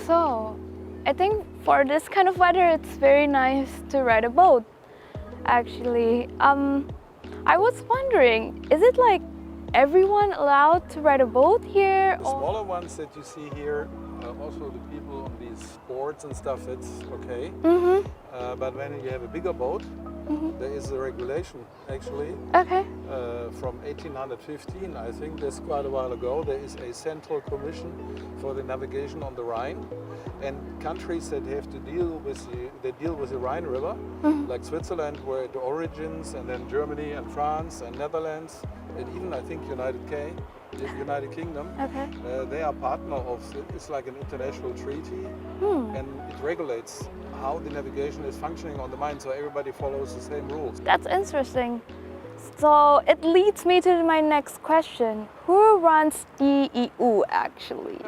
So, I think for this kind of weather, it's very nice to ride a boat. Actually, I was wondering, is it like everyone allowed to ride a boat here? The smaller ones that you see here, also the people on these boards and stuff, that's okay. But when you have a bigger boat, there is a regulation actually. Okay. From 1815, I think that's quite a while ago, there is a central commission for the navigation on the Rhine, and countries that have to deal with the Rhine River, like Switzerland, where the origins, and then Germany and France and Netherlands, and even I think United Kingdom. Okay. They are partner of. It's like an international treaty, and it regulates how the navigation is functioning on the Main, so everybody follows the same rules. That's interesting. So it leads me to my next question. Who runs the EU actually?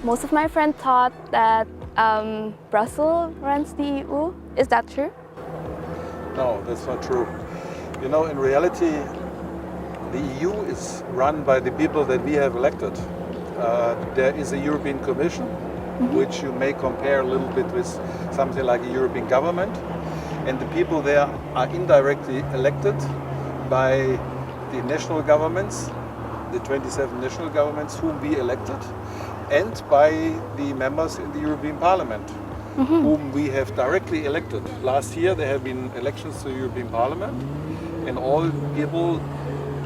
Most of my friends thought that Brussels runs the EU. Is that true? No, that's not true. You know, in reality, the EU is run by the people that we have elected. There is a European Commission, which you may compare a little bit with something like a European government. And the people there are indirectly elected by the national governments, the 27 national governments whom we elected, and by the members in the European Parliament, whom we have directly elected. Last year there have been elections to the European Parliament, and all people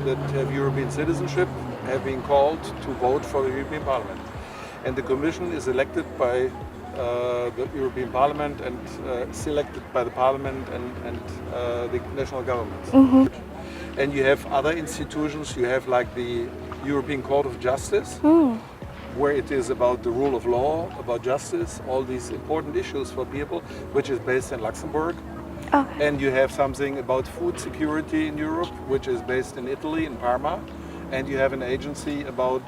that have European citizenship have been called to vote for the European Parliament. And the Commission is elected by the European Parliament and selected by the Parliament and the national governments. And you have other institutions, you have like the European Court of Justice, where it is about the rule of law, about justice, all these important issues for people, which is based in Luxembourg. Okay. And you have something about food security in Europe, which is based in Italy, in Parma. And you have an agency about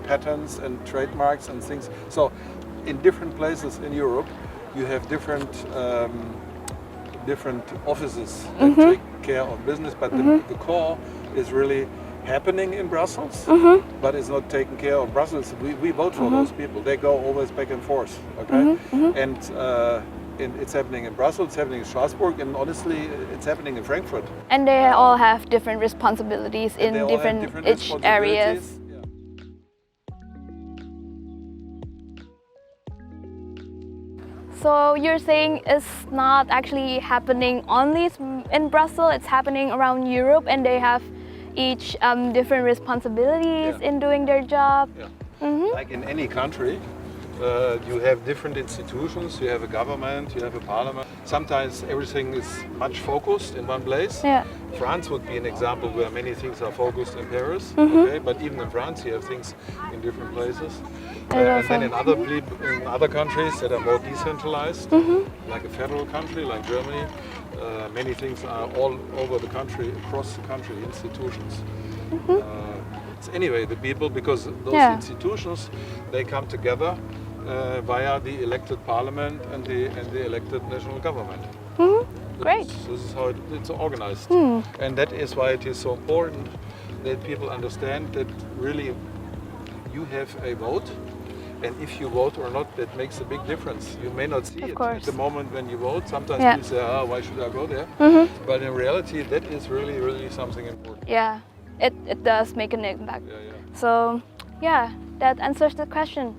patents and trademarks and things. So in different places in Europe, you have different offices that take care of business, but the core is really happening in Brussels, but it's not taken care of Brussels. We vote for those people. They go always back and forth, okay? And it's happening in Brussels, it's happening in Strasbourg, and honestly, it's happening in Frankfurt. And they all have different responsibilities in different areas. Yeah. So you're saying it's not actually happening only in Brussels, it's happening around Europe, and they have each different responsibilities in doing their job. Like in any country, you have different institutions, you have a government, you have a parliament. Sometimes everything is much focused in one place. France would be an example where many things are focused in Paris, okay? But even in France you have things in different places. And then in other countries that are more decentralized, like a federal country like Germany, many things are all over the country, across the country, institutions. Anyway, the people, because those institutions, they come together via the elected parliament and the elected national government. Great. This is how it's organized. And that is why it is so important that people understand that really you have a vote. And if you vote or not, that makes a big difference. You may not see it at the moment when you vote. Sometimes people say, why should I go there? But in reality, that is really, really something important. Yeah, it does make an impact. So, yeah, that answers the question.